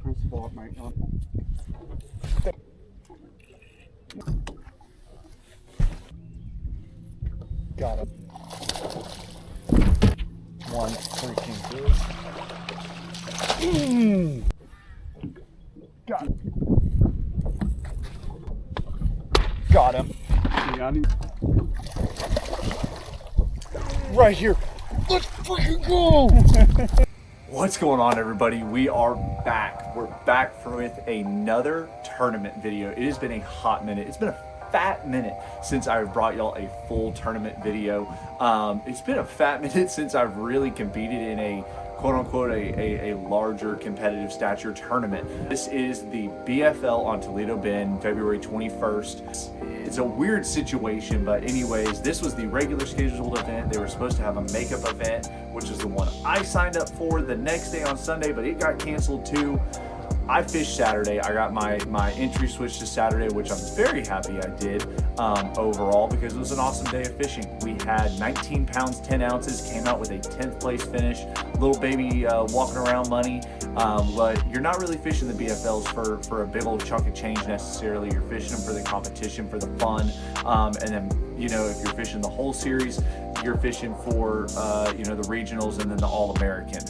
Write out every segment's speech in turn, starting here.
principle, it might not. Got him. One freaking good. Got him. Got him. You got him? Right here. Let's freaking go! What's going on, everybody? We are back. We're back with another tournament video. It has been a hot minute. It's been a fat minute since I've brought y'all a full tournament video. It's been a fat minute since I've really competed in a quote-unquote a larger competitive stature tournament. This is the BFL on Toledo Bend, February 21st. It's a weird situation, but anyways, this was the regular scheduled event. They were supposed to have a makeup event, which is the one I signed up for the next day on Sunday, but it got canceled too. I fished Saturday. I got my entry switched to Saturday, which I'm very happy I did overall, because it was an awesome day of fishing. We had 19 pounds, 10 ounces, came out with a 10th place finish. Little baby walking around money, but you're not really fishing the BFLs for a big old chunk of change necessarily. You're fishing them for the competition, for the fun, and then, you know, if you're fishing the whole series, you're fishing for, you know, the regionals and then the All-American.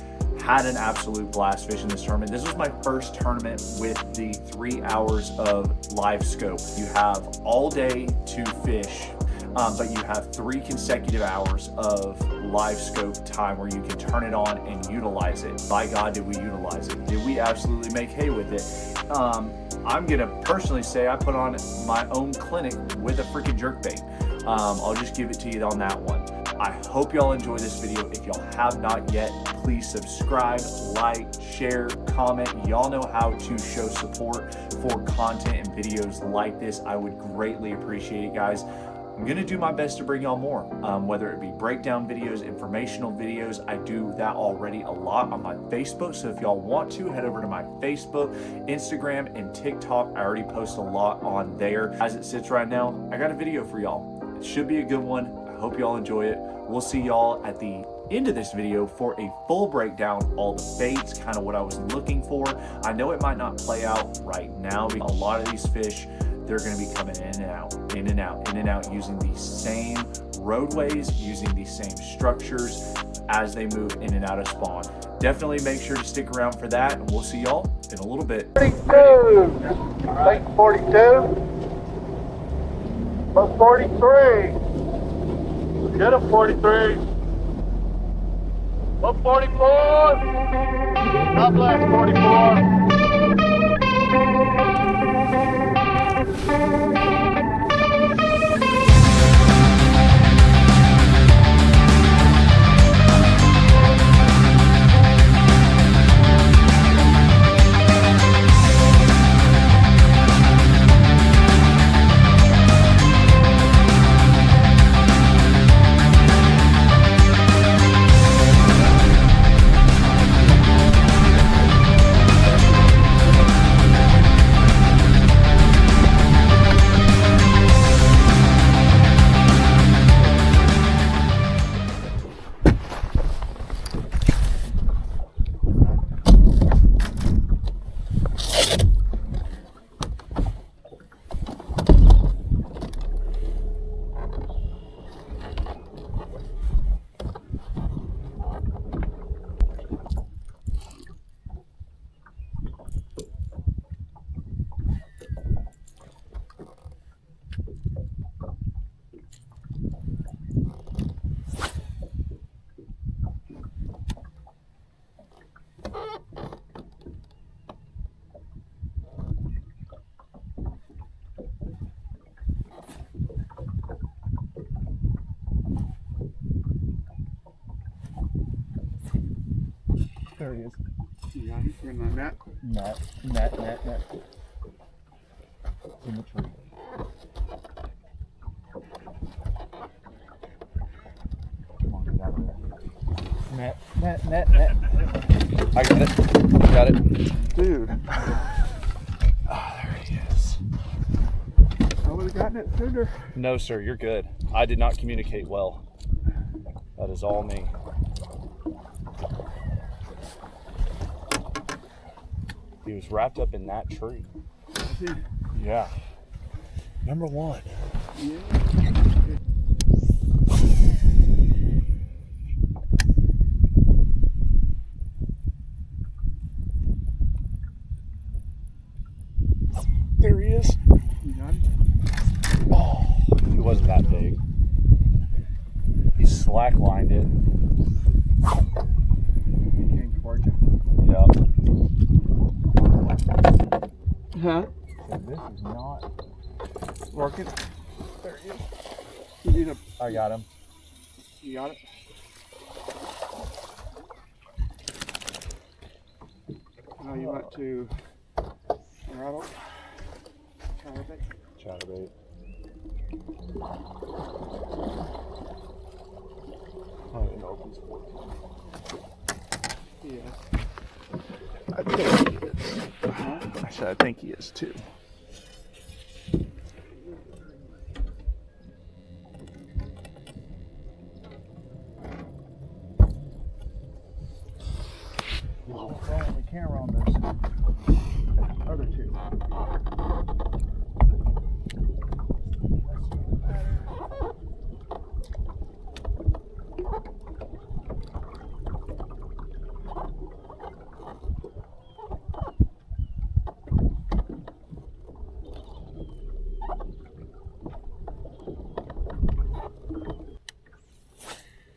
Had an absolute blast fishing this tournament. This was my first tournament with the 3 hours of LiveScope. You have all day to fish, but you have 3 consecutive hours of LiveScope time where you can turn it on and utilize it. By God, did we utilize it? Did we absolutely make hay with it? I'm gonna personally say I put on my own clinic with a freaking jerkbait. I'll just give it to you on that one. I hope y'all enjoy this video. If y'all have not yet, please subscribe, like, share, comment. Y'all know how to show support for content and videos like this. I would greatly appreciate it, guys. I'm gonna do my best to bring y'all more, whether it be breakdown videos, informational videos. I do that already a lot on my Facebook, so if y'all want to, head over to my Facebook, Instagram, and TikTok. I already post a lot on there. As it sits right now, I got a video for y'all. It should be a good one. I hope y'all enjoy it. We'll see y'all at the end of this video for a full breakdown, all the baits, kind of what I was looking for. I know it might not play out right now, because a lot of these fish, they're going to be coming in and out, in and out, in and out, using the same roadways, using the same structures as they move in and out of spawn. Definitely make sure to stick around for that, and we'll see y'all in a little bit. 42, late 42, plus 43, get a 43, up 44, God bless 44. There he is. You got him? You're in the net? Net. In the tree. Come on, get out of there. Net. I got it. Dude. Oh, there he is. I would have gotten it sooner. No, sir, you're good. I did not communicate well. That is all me. He was wrapped up in that tree. Yeah. Number one. Yeah. There he is. You got him? Oh, he wasn't that big. He slacklined it. He came towards you. Yep. Huh? So this is not Working. There he is. You need a. I got him. You got it? Now you went to rattle. Chatterbait. Chatterbait. Oh, it opens 14. Yes. I think he is. I said I think he is too. The camera on those other two.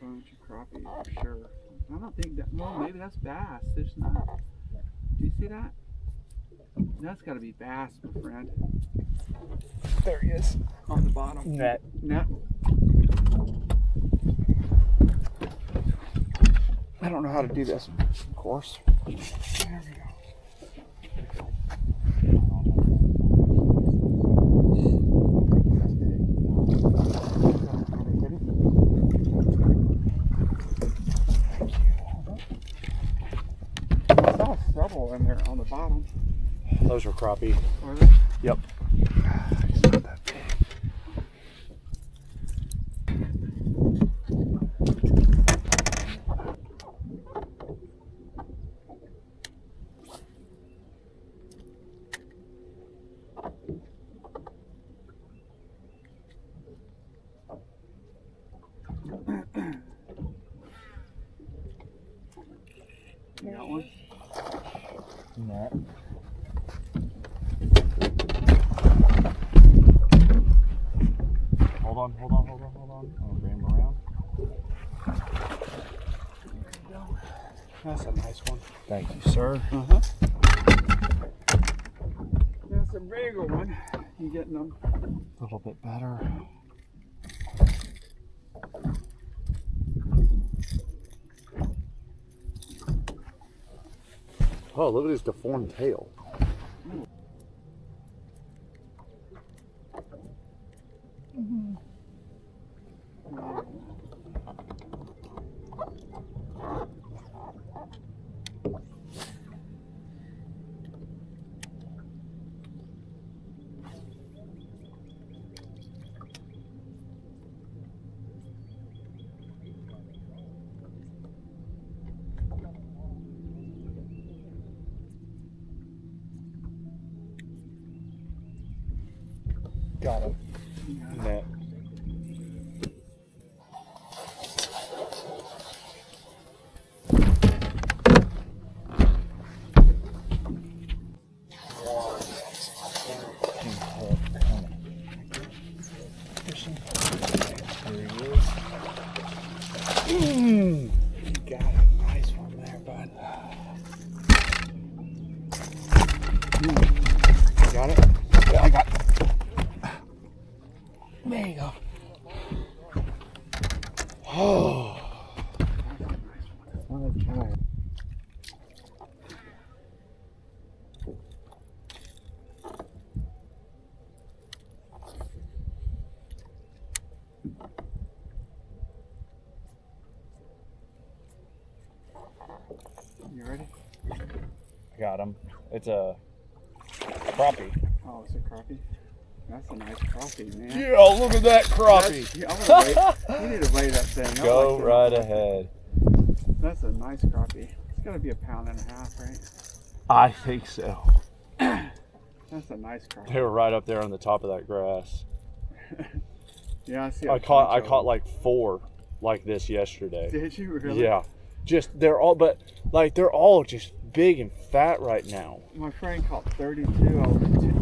Bunch of crappie for sure. I don't think that. Well, maybe that's bass. There's not. Do you see that? That's got to be bass, my friend. There he is. On the bottom. Net. Net. I don't know how to do this, of course. There we go. I saw several in there on the bottom. Those were crappie. Are they? Yep. He's not that big. You got one? Net. Hold on. I'll bring him around. That's a nice one. Thank you, sir. Uh-huh. That's a bigger one. You getting them? A little bit better. Oh, look at his deformed tail. Got him. Net. Got a nice one there, bud. Got it? Yeah, I got it. There you go. Oh. Another giant. You ready? I got him. It's a crappie. Oh, it's a crappie. That's a nice crappie, man. Yeah, look at that crappie. Yeah, I'm gonna weigh, we need to weigh that thing. I Go like that. right ahead. That's a nice crappie. It's gotta be 1.5 pounds, right? I think so. That's a nice crappie. They were right up there on the top of that grass. Yeah, I see. I caught like 4 like this yesterday. Did you really? Yeah. Just they're all just big and fat right now. My friend caught 32 over 2.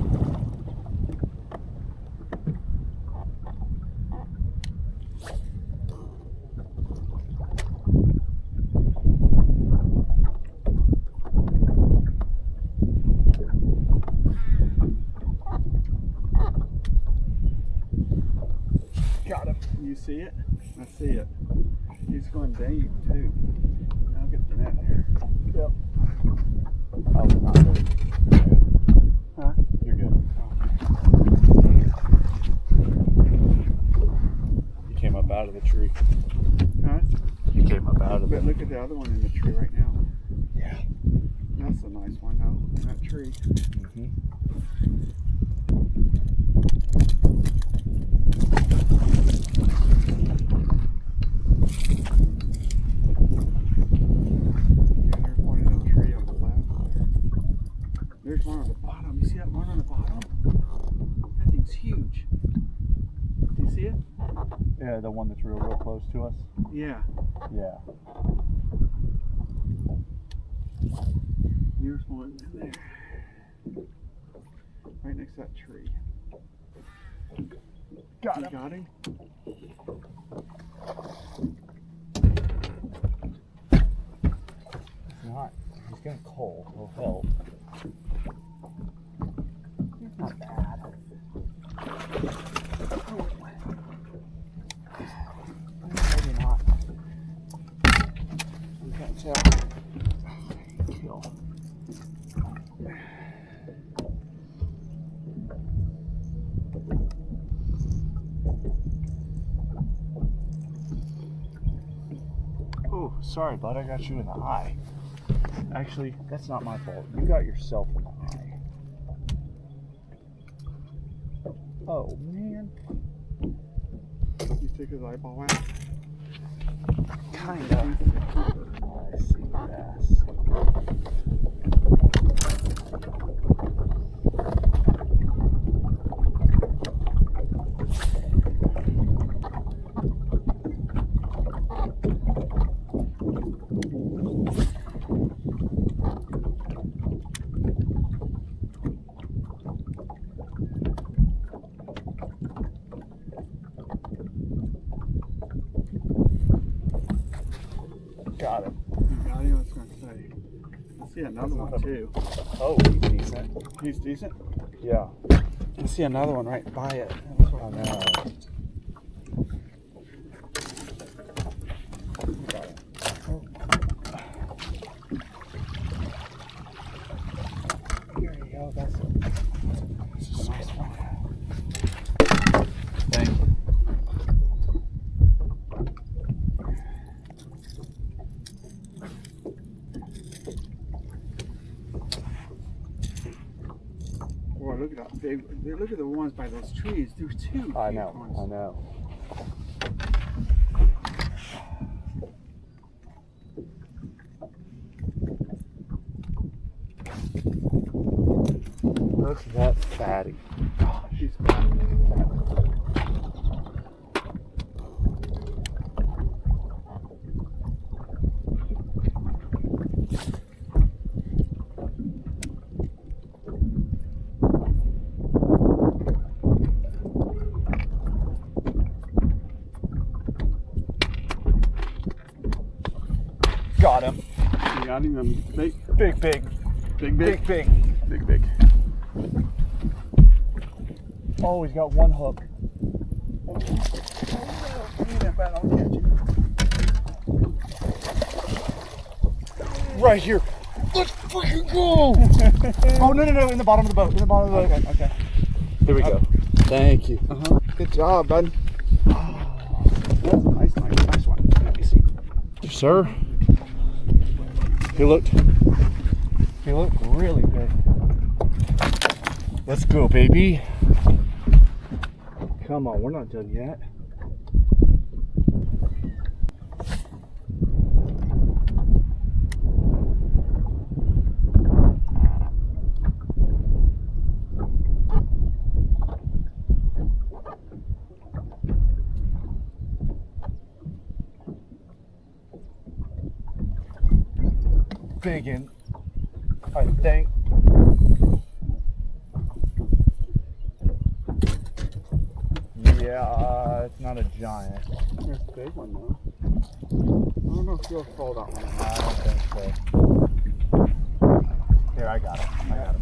Got him. You see it? I see it. He's going deep too. I'll get the net here. Yep. Oh, not good. You're good. Huh? You're good. You came up out of the tree. Huh? You came up out of But it. look at the other one in the tree right now. Yeah. That's a nice one though, in that tree. Mm-hmm. There's one in the tree on the left there. There's one on the bottom. You see that one on the bottom? That thing's huge. Do you see it? Yeah, the one that's real close to us. Yeah. Yeah. There's one in there. Right next to that tree. Got You him. got him? It's not. He's getting cold. It'll help. It's not bad. Maybe not. You can't tell. Kill. Oh, sorry, bud. I got you in the eye. Actually, that's not my fault. You got yourself in the eye. Oh, man. You took his eyeball out? Kinda. I see your ass. Got him. You got him? I was going to say. I see another one too. Oh, he's decent. He's decent? Yeah. I see another one right by it. I know. Got it. Here you go. That's a nice one. Thank you. Boy, look at that big. Look at the ones by those trees. There's 2 I huge know. ones. I know. Look at that fatty. Gosh, he's fat. Got him. You got him? Big, Big, big. big, big, Big. big. Oh, he's got one hook. I'll catch you. Right here. Let's freaking go! Oh, no, in the bottom of the boat. In the bottom of the boat. Okay. Here we go. Thank you. Good job, bud. That's a nice one. Let me see. Sir, he looked really big. Let's go, baby. Come on, we're not done yet. big one, I think. Yeah, it's not a giant. There's a big one though. I don't know if you'll throw that one. I don't think so. Here, I got it. I got it.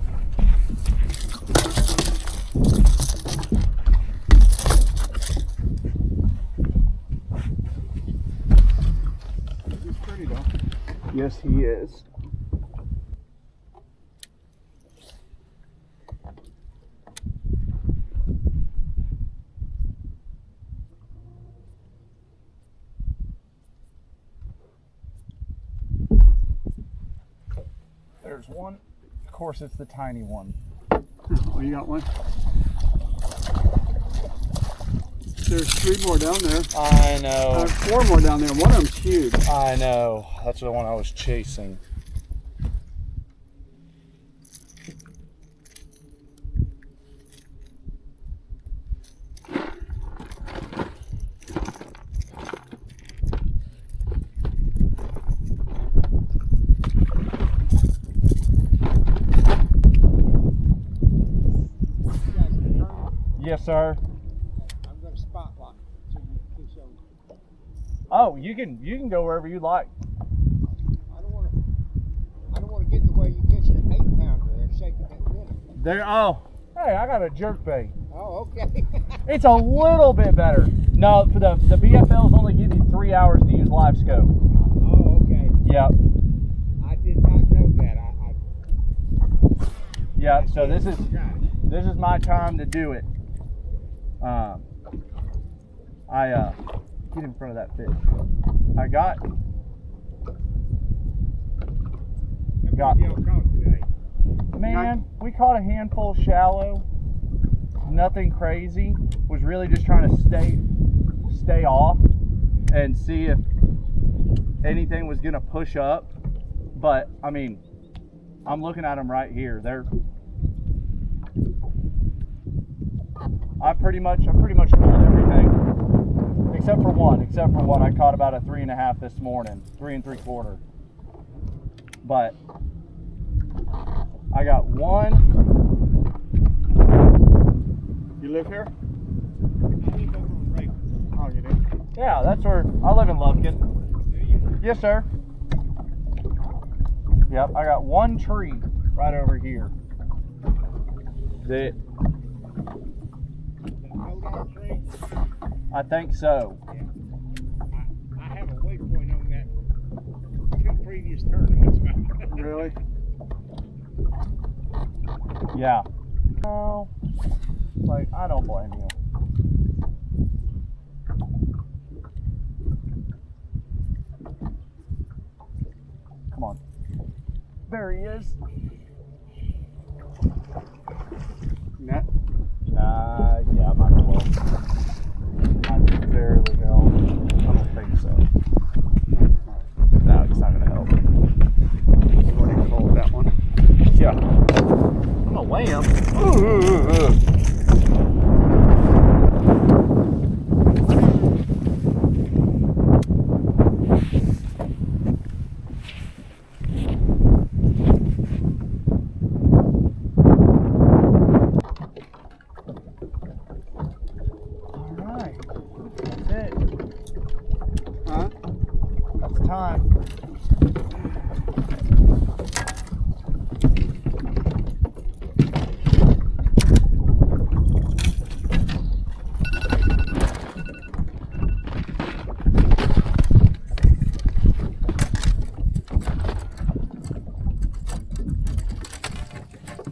He's pretty though. Yes, he is. There's one. Of course, it's the tiny one. Oh, you got one? There's 3 more down there. I know. There's 4 more down there. One of them's huge. I know. That's the one I was chasing. Yes, sir. I'm going to spotlight so you can show me. Oh, you can go wherever you like. I don't want to get in the way you catch an 8-pounder there shaking that minute. There. Oh, hey, I got a jerkbait. Oh, okay. It's a little bit better. No, for the BFLs only give you 3 hours to use LiveScope. Oh, okay. Yep. I did not know that. Yep. So this is my time to do it. Get in front of that fish. I got. Y'all caught today. Man, we caught a handful shallow. Nothing crazy. Was really just trying to stay off and see if anything was gonna push up. But I mean, I'm looking at them right here. I pretty much caught everything except for one. I caught about a 3.5 this morning, 3 3/4. But I got one. You live here? I live over on Raven. Oh, you do? Yeah, that's where I live in Lufkin. Do you? Yes, sir. Yep, I got one tree right over here. The low-down tree? I think so. Yeah. I have a waypoint on that 2 previous tournaments. Really? Yeah. Oh, like, I don't blame you. Come on. There he is. Net? Nah, yeah, might as well. Might barely help. I don't think so. No, it's not gonna help. You want to hold that one? Yeah. I'm gonna weigh him. Alright. That's it. Huh? That's time.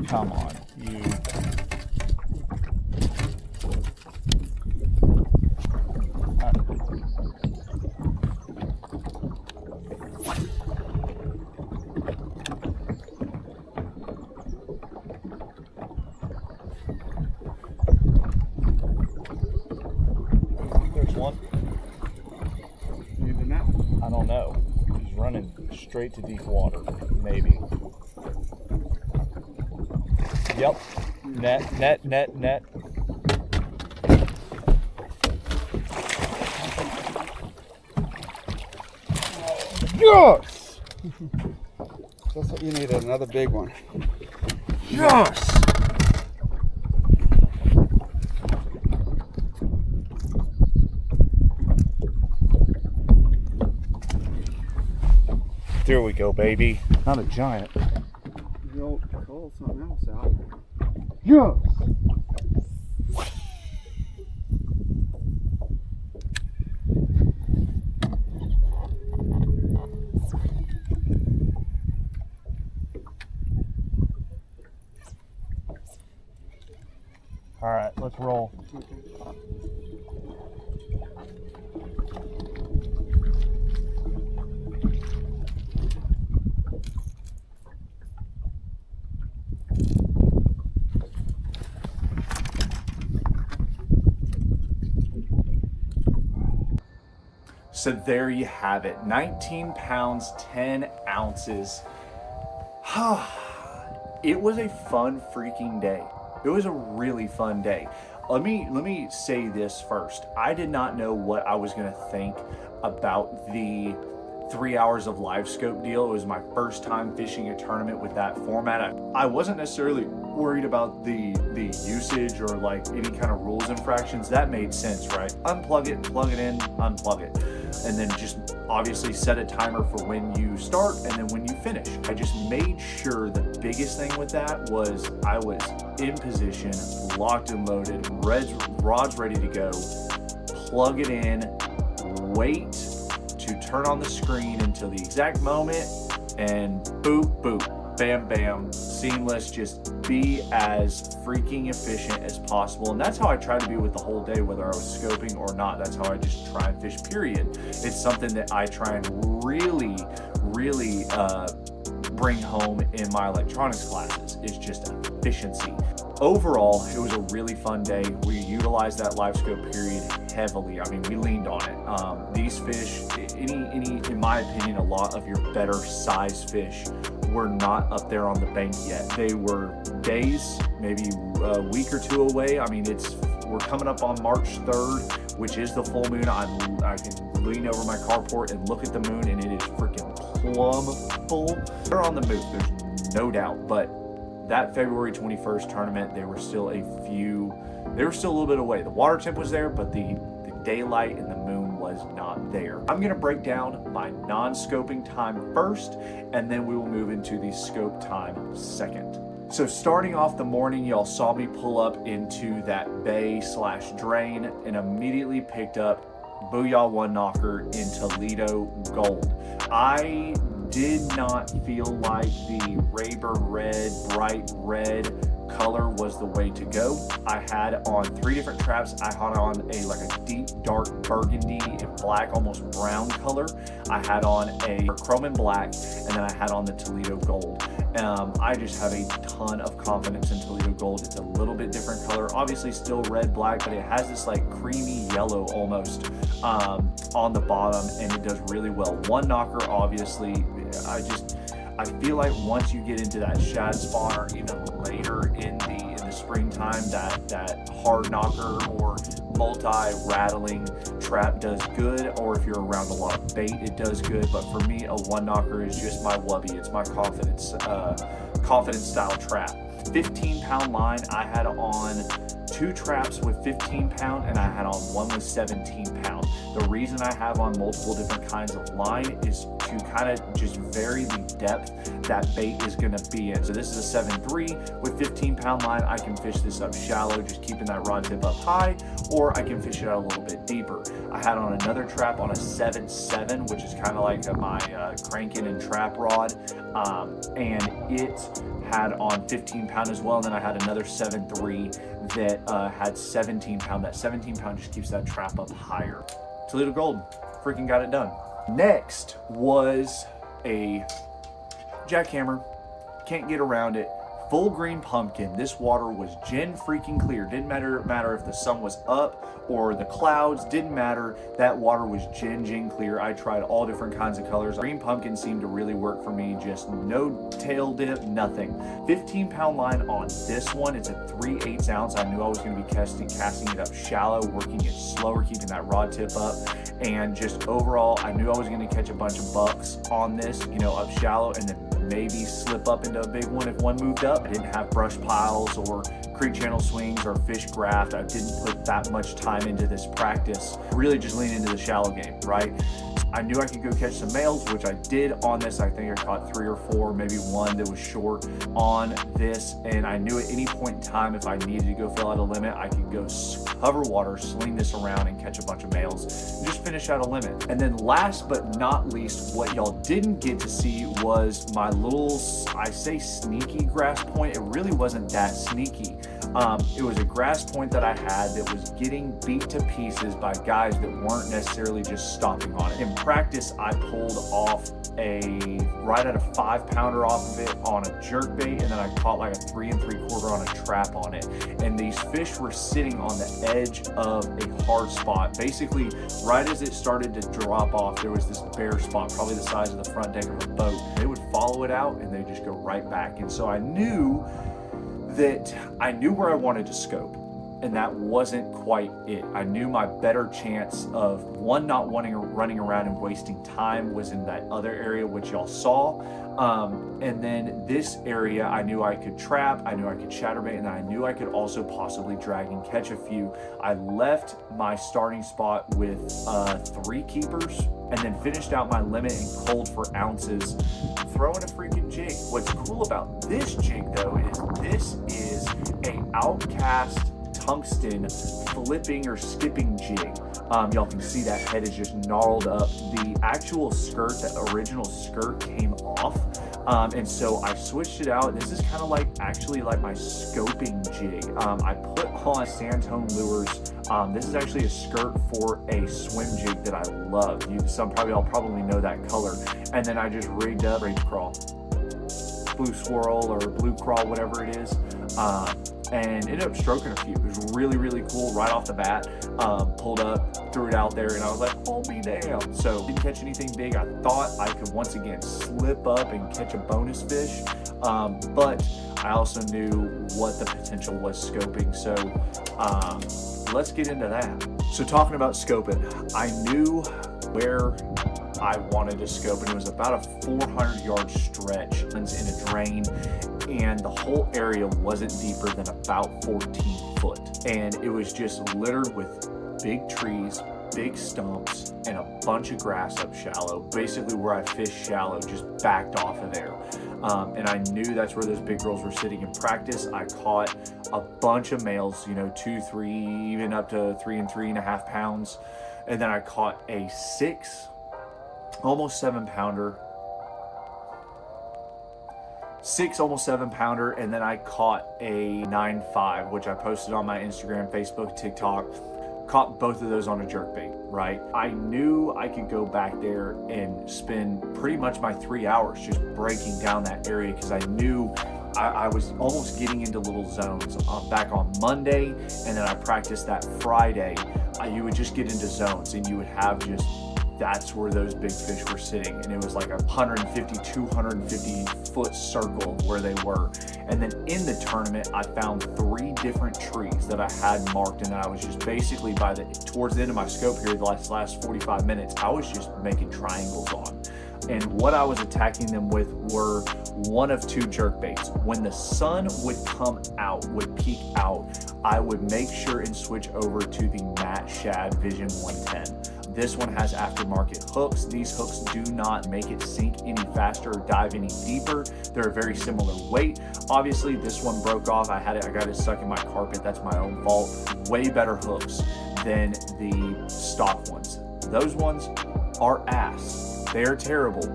Come on, you. There's one. Need the net? I don't know. He's running straight to deep water, maybe. Yep. Net. Yes! That's what you needed, another big one. Yes! There we go, baby. Not a giant. You'll call something else out. Yes! All right, let's roll. So there you have it, 19 pounds, 10 ounces. It was a fun freaking day. It was a really fun day. Let me say this first. I did not know what I was gonna think about the 3 hours of LiveScope deal. It was my first time fishing a tournament with that format. I wasn't necessarily worried about the usage or like any kind of rules infractions. That made sense, right? Unplug it, plug it in, unplug it. And then just obviously set a timer for when you start and then when you finish. I just made sure the biggest thing with that was I was in position, locked and loaded, rods ready to go, plug it in, wait to turn on the screen until the exact moment, and boop, boop, bam, bam, seamless, just be as freaking efficient as possible. And that's how I try to be with the whole day, whether I was scoping or not. That's how I just try and fish, period. It's something that I try and really bring home in my electronics classes, is just efficiency. Overall, it was a really fun day. We utilized that LiveScope period heavily. I mean, we leaned on it. These fish, in my opinion, a lot of your better size fish were not up there on the bank yet. They were days, maybe a week or two away. I mean, we're coming up on March 3rd, which is the full moon. I can lean over my carport and look at the moon, and it is freaking plumb full. They're on the move, there's no doubt, but that February 21st tournament, they were still a little bit away. The water temp was there, but the daylight and the moon was not there. I'm gonna break down my non-scoping time first, and then we will move into the scope time second. So starting off the morning, y'all saw me pull up into that bay/drain and immediately picked up Booyah One Knocker in Toledo Gold. I did not feel like the Rayburn red, bright red color was the way to go. I had on 3 different traps. I had on a deep dark burgundy and black, almost brown color. I had on a chrome and black, and then I had on the Toledo Gold. I just have a ton of confidence in Toledo Gold. It's a little bit different color, obviously still red black, but it has this like creamy yellow almost on the bottom, and it does really well. One Knocker, obviously, I feel like once you get into that shad spawn, or even later in the springtime, that hard knocker or multi-rattling trap does good, or if you're around a lot of bait, it does good. But for me, a one knocker is just my wubby. It's my confidence style trap. 15-pound line, I had on 2 traps with 15 pound, and I had on one with 17 pound. The reason I have on multiple different kinds of line is to kind of just vary the depth that bait is going to be in. So this is a 7.3 with 15-pound line. I can fish this up shallow, just keeping that rod tip up high, or I can fish it out a little bit deeper. I had on another trap on a 7.7, which is kind of like my cranking and trap rod, and it had on 15 pound as well. And then I had another 7.3 that had 17 pound. That 17 pound just keeps that trap up higher. Toledo Gold, freaking got it done. Next was a jackhammer, can't get around it. Full green pumpkin. This water was gin freaking clear. Didn't matter if the sun was up or the clouds, didn't matter. That water was gin clear. I tried all different kinds of colors. Green pumpkin seemed to really work for me. Just no tail dip, nothing. 15-pound line on this one. It's a 3/8 ounce. I knew I was going to be casting it up shallow, working it slower, keeping that rod tip up, and just overall, I knew I was going to catch a bunch of bucks on this, up shallow, and then maybe slip up into a big one if one moved up. I didn't have brush piles or creek channel swings or fish graft. I didn't put that much time into this practice. Really just lean into the shallow game, right? I knew I could go catch some males, which I did on this. I think I caught 3 or 4, maybe 1 that was short on this. And I knew at any point in time, if I needed to go fill out a limit, I could go cover water, sling this around and catch a bunch of males and just finish out a limit. And then last but not least, what y'all didn't get to see was my little, I say sneaky grass point. It really wasn't that sneaky. It was a grass point that I had that was getting beat to pieces by guys that weren't necessarily just stopping on it. In practice, I pulled off right at a 5-pounder off of it on a jerk bait, and then I caught like a 3 3/4 on a trap on it. And these fish were sitting on the edge of a hard spot. Basically, right as it started to drop off, there was this bare spot, probably the size of the front deck of a boat. They would follow it out and they just go right back. And so I knew where I wanted to scope, and that wasn't quite it. I knew my better chance of not running around and wasting time was in that other area, which y'all saw. And then this area, I knew I could trap, I knew I could chatterbait, and I knew I could also possibly drag and catch a few. I left my starting spot with 3 keepers, and then finished out my limit and culled for ounces, throwing a freaking jig. What's cool about this jig though is this is a outcast tungsten flipping or skipping jig. Y'all can see that head is just gnarled up. The actual skirt, the original skirt, came off. And so I switched it out. This is kind of actually like my scoping jig. I put on Sandtone lures. This is actually a skirt for a swim jig that I love. Y'all probably know that color. And then I just rigged up Rage Crawl, Blue Swirl or Blue Crawl, whatever it is. And ended up stroking a few. It was really, really cool right off the bat. Pulled up, threw it out there, and I was like, oh, be damn. So didn't catch anything big. I thought I could once again slip up and catch a bonus fish, but I also knew what the potential was scoping. So let's get into that. So talking about scoping, I knew where I wanted to scope, and it was about a 400-yard stretch in a drain, and the whole area wasn't deeper than about 14 foot, and it was just littered with big trees, big stumps, and a bunch of grass up shallow. Basically where I fished shallow, just backed off of there. And I knew that's where those big girls were sitting in practice. I caught a bunch of males, 2, 3, even up to 3 and 3.5 pounds. And then I caught a 6, almost 7 pounder. 6, almost 7 pounder, and then I caught a 9.5, which I posted on my Instagram, Facebook, TikTok. Caught both of those on a jerkbait, right? I knew I could go back there and spend pretty much my 3 hours just breaking down that area, because I knew I was almost getting into little zones. Back on Monday, and then I practiced that Friday, you would just get into zones, and you would have just, that's where those big fish were sitting, and it was like a 150, 250 foot circle where they were. And then in the tournament, I found 3 different trees that I had marked, and I was just basically towards the end of my scope here, the last 45 minutes, I was just making triangles on. And what I was attacking them with were one of 2 jerk baits. When the sun would come out, would peek out, I would make sure and switch over to the Matt Shad Vision 110. This one has aftermarket hooks. These hooks do not make it sink any faster or dive any deeper. They're a very similar weight. Obviously, this one broke off. I got it stuck in my carpet. That's my own fault. Way better hooks than the stock ones. Those ones are ass. They are terrible.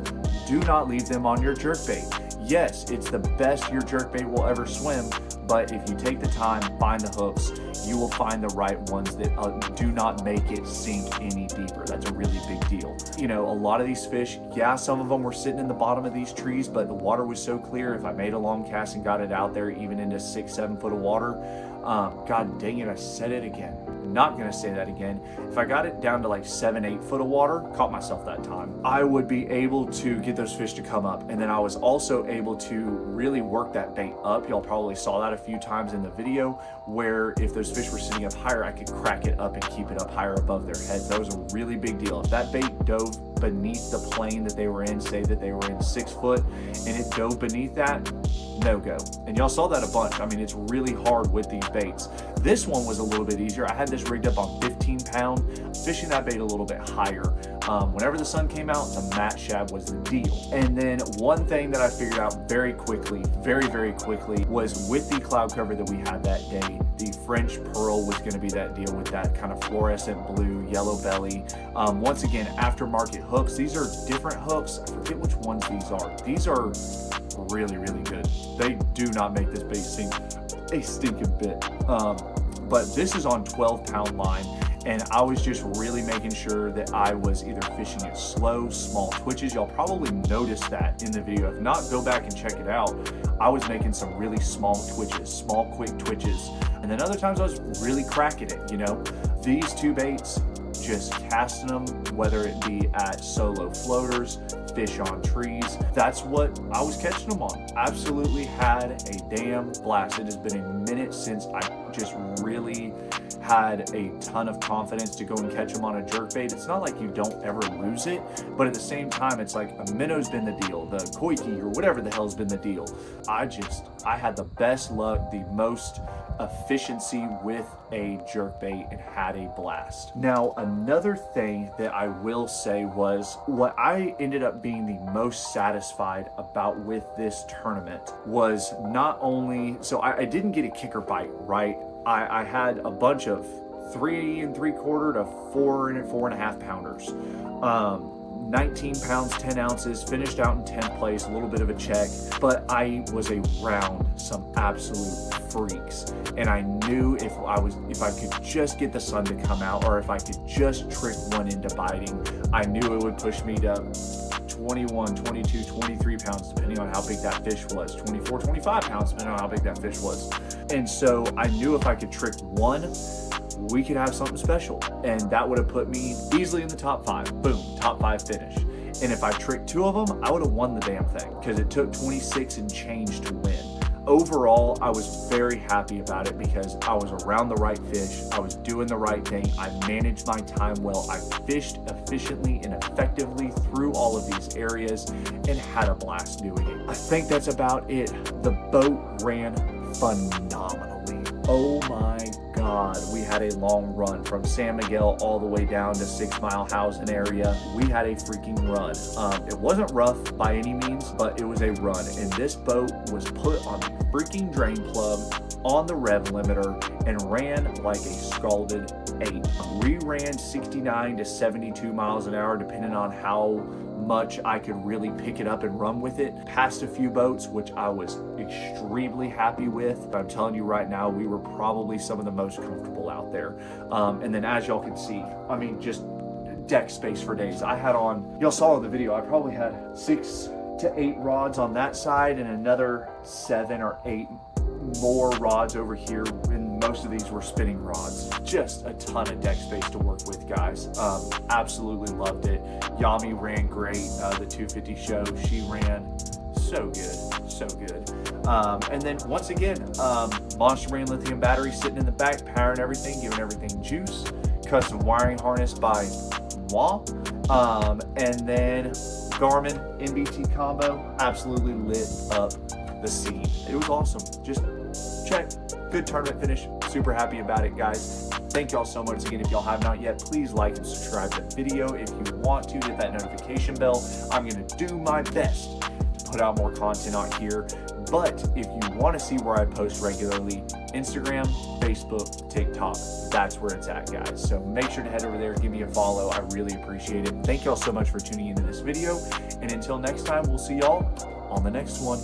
Do not leave them on your jerkbait. Yes, it's the best your jerkbait will ever swim, but if you take the time, find the hooks, you will find the right ones that do not make it sink any deeper. That's a really big deal. A lot of these fish, yeah, some of them were sitting in the bottom of these trees, but the water was so clear, if I made a long cast and got it out there, even into 6, 7 foot of water, God dang it, I said it again. not gonna say that again. If I got it down to like 7-8 foot of water, caught myself that time, I would be able to get those fish to come up. And then I was also able to really work that bait up. Y'all probably saw that a few times in the video, where if those fish were sitting up higher, I could crack it up and keep it up higher above their heads. That was a really big deal. If that bait dove beneath the plane that they were in, say that they were in 6 foot, and it dove beneath that, no go. And y'all saw that a bunch. I mean, it's really hard with these baits. This one was a little bit easier. I had this rigged up on 15 pound, fishing that bait a little bit higher. Whenever the sun came out, the mat shad was the deal. And then one thing that I figured out very quickly, very quickly, was with the cloud cover that we had that day, the French pearl was gonna be that deal with that kind of fluorescent blue, yellow belly. Once again, aftermarket hooks. These are different hooks. I forget which ones these are. These are really good. They do not make this bait sink a stinking bit. But this is on 12 pound line, and I was just really making sure that I was either fishing at slow, small twitches. Y'all probably noticed that in the video. If not, go back and check it out. I was making some really small twitches, small quick twitches. And then other times I was really cracking it, you know. These two baits, just casting them, whether it be at solo floaters, fish on trees, that's what I was catching them on. Absolutely had a damn blast. It has been a minute since I just really had a ton of confidence to go and catch them on a jerkbait. It's not like you don't ever lose it, but at the same time, it's like a minnow's been the deal, the koiki or whatever the hell's been the deal. I had the best luck, the most efficiency with a jerkbait, and had a blast. Now, another thing that I will say was what I ended up being the most satisfied about with this tournament was not only, so I didn't get a kicker bite, right? I had a bunch of 3 3/4 to 4 and 4.5 pounders. 19 pounds, 10 ounces, finished out in 10th place, a little bit of a check, but I was around some absolute freaks. And I knew if I could just get the sun to come out, or if I could just trick one into biting, I knew it would push me to 21, 22, 23 pounds, depending on how big that fish was, 24, 25 pounds, depending on how big that fish was. And so I knew if I could trick one, we could have something special. And that would have put me easily in the top 5. Boom, top 5 finish. And if I tricked 2 of them, I would have won the damn thing, because it took 26 and change to win. Overall, I was very happy about it because I was around the right fish. I was doing the right thing. I managed my time well. I fished efficiently and effectively through all of these areas and had a blast doing it. I think that's about it. The boat ran phenomenally. Oh my God, we had a long run from San Miguel all the way down to 6 Mile Housing area. We had a freaking run. It wasn't rough by any means, but it was a run. And this boat was put on the freaking drain plug on the rev limiter and ran like a scalded 8. We ran 69 to 72 miles an hour, depending on how much I could really pick it up and run with it. Passed a few boats, which I was extremely happy with. I'm telling you right now, we were probably some of the most comfortable out there. And then as y'all can see, I mean, just deck space for days. I had on, y'all saw in the video, I probably had 6 to 8 rods on that side and another 7 or 8 more rods over here, and most of these were spinning rods. Just a ton of deck space to work with, guys. Absolutely loved it. Yami ran great. The 250 show, she ran so good, so good. And then once again, Monster Marine Lithium battery sitting in the back, powering everything, giving everything juice. Custom wiring harness by moi. And then Garmin NBT combo absolutely lit up the scene. It was awesome. Just check. Good tournament finish. Super happy about it, guys. Thank y'all so much. Again, if y'all have not yet, please like and subscribe to the video. If you want to, hit that notification bell. I'm going to do my best to put out more content on here. But if you want to see where I post regularly, Instagram, Facebook, TikTok, that's where it's at, guys. So make sure to head over there, give me a follow. I really appreciate it. Thank y'all so much for tuning into this video. And until next time, we'll see y'all on the next one.